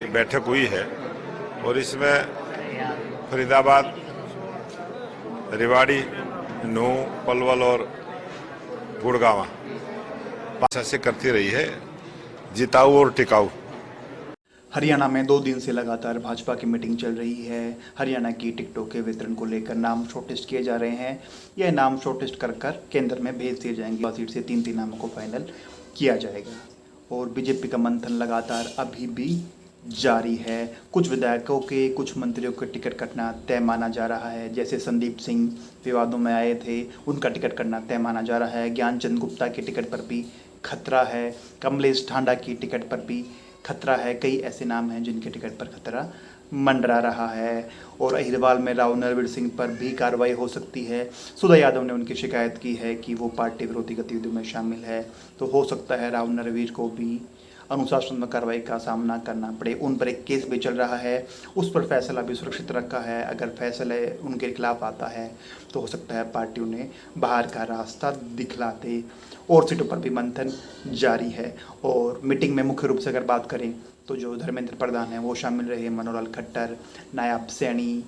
बैठक हुई है और इसमें फरीदाबाद, रेवाड़ी, नूह, पलवल और गुड़गांव 5 ऐसे करती रही है, जिताऊ और टिकाऊ। हरियाणा में 2 दिन से लगातार भाजपा की मीटिंग चल रही है। हरियाणा की टिकटों के वितरण को लेकर नाम शॉर्टलिस्ट किए जा रहे हैं। यह नाम शॉर्टलिस्ट कर केंद्र में भेज दिए जाएंगे। सीट से 3 नामों को फाइनल किया जाएगा और बीजेपी का मंथन लगातार अभी भी जारी है। कुछ विधायकों के, कुछ मंत्रियों के टिकट कटना तय माना जा रहा है। जैसे संदीप सिंह विवादों में आए थे, उनका टिकट कटना तय माना जा रहा है। ज्ञानचंद गुप्ता के टिकट पर भी खतरा है। कमलेश ढांडा की टिकट पर भी खतरा है। कई ऐसे नाम हैं जिनके टिकट पर खतरा मंडरा रहा है। और अहिरवाल में राव नरवीर सिंह पर भी कार्रवाई हो सकती है। सुधा यादव ने उनकी शिकायत की है कि वो पार्टी विरोधी गतिविधियों में शामिल है, तो हो सकता है राव नरवीर को भी अनुशासनात्मक कार्रवाई का सामना करना पड़े। उन पर एक केस भी चल रहा है, उस पर फैसला भी सुरक्षित रखा है। अगर फैसला उनके खिलाफ आता है तो हो सकता है पार्टी उन्हें बाहर का रास्ता दिखला दे। और सीटों पर भी मंथन जारी है। और मीटिंग में मुख्य रूप से अगर बात करें तो जो धर्मेंद्र प्रधान हैं वो शामिल रहे, मनोहर लाल खट्टर, नायब सैनी,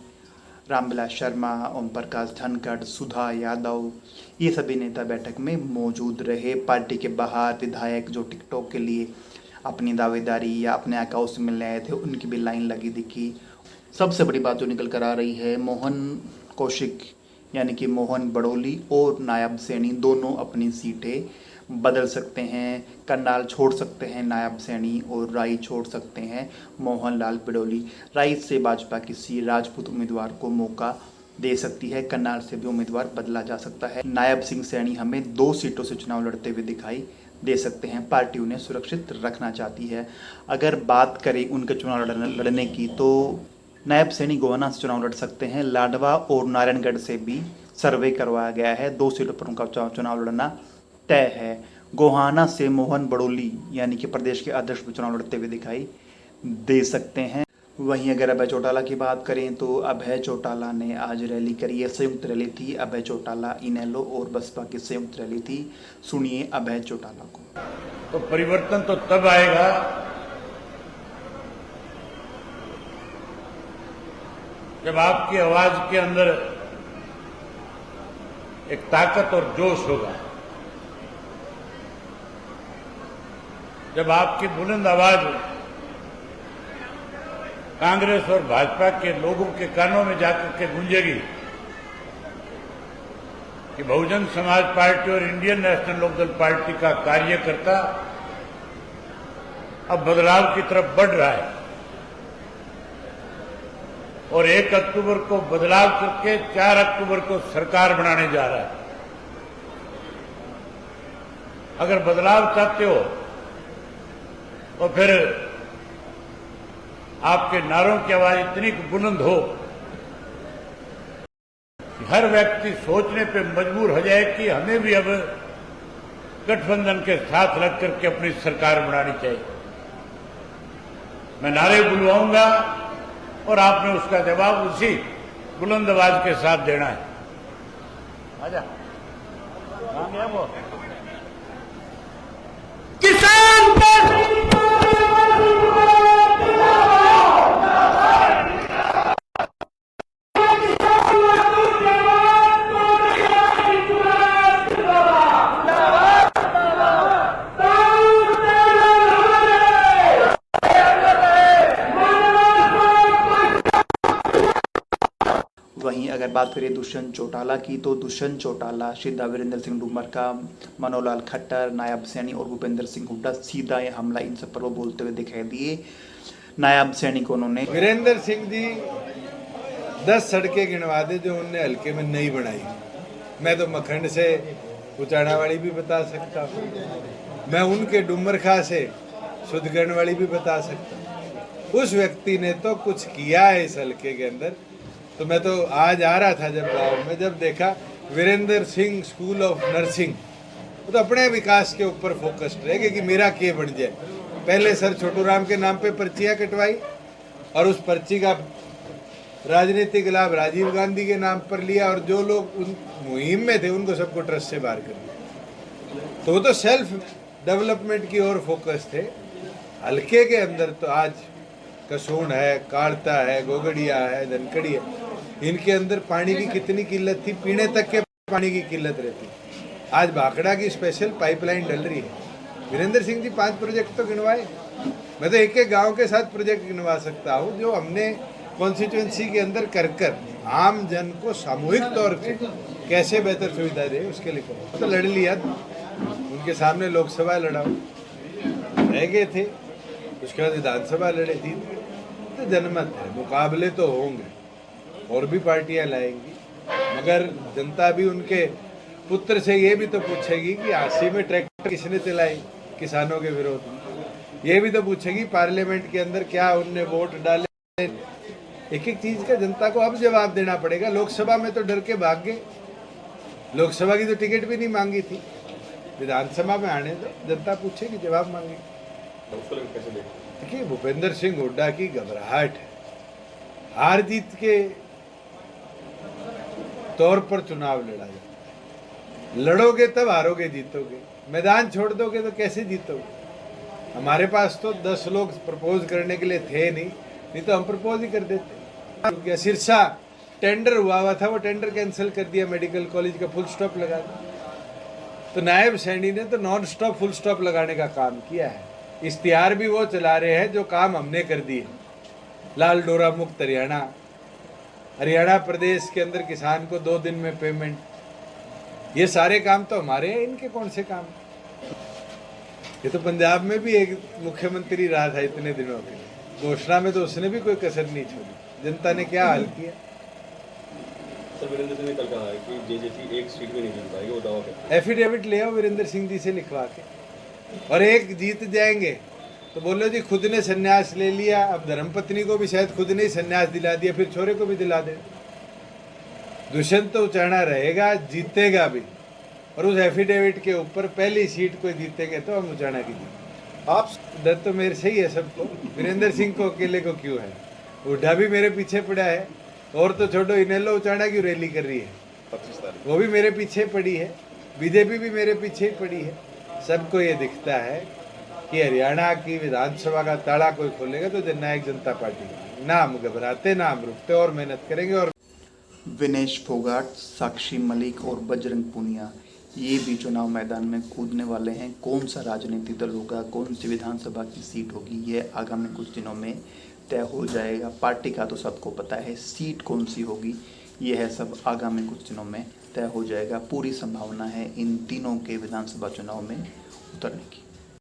रामविलास शर्मा, ओम प्रकाश धनखड़, सुधा यादव, ये सभी नेता बैठक में मौजूद रहे। पार्टी के बाहर विधायक जो टिकटॉक के लिए अपनी दावेदारी या अपने आकाओं से मिलने आए थे, उनकी भी लाइन लगी दिखी। सबसे बड़ी बात जो निकल कर आ रही है, मोहन कौशिक यानी कि मोहन बड़ोली और नायब सैनी दोनों अपनी सीटें बदल सकते हैं। करनाल छोड़ सकते हैं नायब सैनी और राई छोड़ सकते हैं मोहनलाल बड़ोली। राई से भाजपा किसी राजपूत उम्मीदवार को मौका दे सकती है। करनाल से भी उम्मीदवार बदला जा सकता है। नायब सिंह सैनी हमें 2 सीटों से चुनाव लड़ते हुए दिखाई दे सकते हैं। पार्टी उन्हें सुरक्षित रखना चाहती है। अगर बात करें उनके चुनाव लड़ने की तो नायब सैनी गोहाना से चुनाव लड़ सकते हैं। लाडवा और नारायणगढ़ से भी सर्वे करवाया गया है। 2 सीटों पर उनका चुनाव लड़ना तय है। गोहाना से मोहन बड़ोली यानी कि प्रदेश के अध्यक्ष भी चुनाव लड़ते हुए दिखाई दे सकते हैं। वहीं अगर अभय चौटाला की बात करें तो अभय चौटाला ने आज रैली करी है। संयुक्त रैली थी अभय चौटाला, इनेलो और बसपा की संयुक्त रैली थी। सुनिए अभय चौटाला को। तो परिवर्तन तो तब आएगा जब आपकी आवाज के अंदर एक ताकत और जोश होगा, जब आपकी बुलंद आवाज कांग्रेस और भाजपा के लोगों के कानों में जाकर के गूंजेगी कि बहुजन समाज पार्टी और इंडियन नेशनल लोकदल पार्टी का कार्यकर्ता अब बदलाव की तरफ बढ़ रहा है और 1 अक्टूबर को बदलाव करके 4 अक्टूबर को सरकार बनाने जा रहा है। अगर बदलाव चाहते हो तो फिर आपके नारों की आवाज इतनी बुलंद हो कि हर व्यक्ति सोचने पे मजबूर हो जाए कि हमें भी अब गठबंधन के साथ लग करके अपनी सरकार बनानी चाहिए। मैं नारे बुलवाऊंगा और आपने उसका जवाब उसी बुलंद आवाज के साथ देना है। आजा, कहां गया वो? किसान वहीं अगर बात करें दुष्यंत चौटाला की तो दुष्यंत चौटाला, सीधा वीरेंद्र सिंह डूमरका, मनोहर लाल खट्टर, नायब सैनी और भूपेंद्र सिंह हुड्डा सीधा ये हमला इन सब पर वो बोलते हुए दिखाई दिए। नायब सैनी को उन्होंने वीरेंद्र सिंह जी 10 सड़कें गिनवा दे जो उनने हल्के में नहीं बनाई। मैं तो मखंड से उचाड़ा वाली भी बता सकता हूँ, मैं उनके डूमरखा से सुदगढ़ वाली भी बता सकता हूँ। उस व्यक्ति ने तो कुछ किया है इस हल्के के अंदर। तो मैं तो आज आ रहा था जब गांव में, जब देखा Virendra Singh school of nursing, वो तो अपने विकास के ऊपर फोकस्ड रहे कि मेरा के बन जाए। पहले सर छोटू राम के नाम पे पर्चियां कटवाई और उस पर्ची का राजनीतिक लाभ राजीव गांधी के नाम पर लिया और जो लोग उन मुहिम में थे उनको सबको ट्रस्ट से बाहर कर दिया। तो वो तो सेल्फ डेवलपमेंट की ओर फोकस थे। हल्के के अंदर तो आज कसोण है, काड़ता है, गोगड़िया है, धनखड़ी है, इनके अंदर पानी की कितनी किल्लत थी, पीने तक के पानी की किल्लत रहती। आज भाखड़ा की स्पेशल पाइपलाइन डल रही है। वीरेंद्र सिंह जी 5 प्रोजेक्ट तो गिनवाए। मैं तो एक एक गांव के साथ प्रोजेक्ट गिनवा सकता हूँ जो हमने कॉन्स्टिट्यूंसी के अंदर कर आम जन को सामूहिक तौर पे कैसे बेहतर सुविधा दे उसके लिए तो लड़ लिया। उनके सामने लोकसभा लड़ा, रह गए थे, उसके बाद विधानसभा लड़े थी। तो जनमत है, मुकाबले तो होंगे और भी पार्टियां लाएंगी, मगर जनता भी उनके पुत्र से ये भी तो पूछेगी कि 80 में ट्रैक्टर किसने चलाई किसानों के विरोध में, ये भी तो पूछेगी पार्लियामेंट के अंदर क्या उनने वोट डाले। एक एक चीज का जनता को अब जवाब देना पड़ेगा। लोकसभा में तो डर के भाग गए, लोकसभा की तो टिकट भी नहीं मांगी थी, विधानसभा में आने दो, जनता पूछेगी, जवाब मांगेगी। देखिए, भूपेंद्र सिंह हुड्डा की घबराहट है, हार जीत के तौर पर चुनाव लड़ा जाए। लड़ोगे तब हारोगे, जीतोगे, मैदान छोड़ दोगे तो कैसे जीतोगे। हमारे पास तो 10 लोग प्रपोज करने के लिए थे नहीं तो हम प्रपोज ही कर देते। सिरसा टेंडर हुआ था, वो टेंडर कैंसिल कर दिया, मेडिकल कॉलेज का फुल स्टॉप लगा दिया। तो नायब सैनी ने तो नॉन स्टॉप फुल स्टॉप लगाने का काम किया है। इश्तिहार भी वो चला रहे हैं जो काम हमने कर दिए। लाल डोरा मुक्त हरियाणा प्रदेश के अंदर किसान को 2 दिन में पेमेंट, ये सारे काम तो हमारे हैं, इनके कौन से काम। ये तो पंजाब में भी एक मुख्यमंत्री रहा था इतने दिनों के, घोषणा में तो उसने भी कोई कसर नहीं छोड़ी। जनता ने क्या हाल किया। सर, वीरेंद्र सिंह ने कल कहा है कि जेजेपी एक सीट भी नहीं जीत पाएगी, वो दावा करते हैं। एफिडेविट ले आओ वीरेंद्र सिंह जी से लिखवा के, और एक जीत जाएंगे तो बोलो जी खुद ने संन्यास ले लिया, अब धर्मपत्नी को भी शायद खुद ने ही संन्यास दिला दिया, फिर छोरे को भी दिला दे। दुष्यंत तो उचाना रहेगा, जीतेगा भी, और उस एफिडेविट के ऊपर पहली सीट कोई जीतेंगे तो हम उचाना की जीत। आप डर तो मेरे से ही है सबको, वीरेंद्र सिंह को अकेले को क्यों है। हुड्डा भी मेरे पीछे पड़ा है, और तो छोड़ो इनेलो उचाना की रैली कर रही है, 25 तारीख वो भी मेरे पीछे पड़ी है, बीजेपी भी मेरे पीछे ही पड़ी है। सबको ये दिखता है कि हरियाणा की विधानसभा का ताला कोई खोलेगा तो जननायक जनता पार्टी का। ना हम घबराते, ना हम रुकते, और मेहनत करेंगे। और विनेश फोगाट, साक्षी मलिक और बजरंग पूनिया ये भी चुनाव मैदान में कूदने वाले हैं। कौन सा राजनीतिक दल होगा, कौन सी विधानसभा की सीट होगी, ये आगामी कुछ दिनों में तय हो जाएगा। पार्टी का तो सबको पता है, सीट कौन सी होगी ये है सब आगामी कुछ दिनों में तय हो जाएगा। पूरी संभावना है इन तीनों के विधानसभा चुनाव में उतरने की।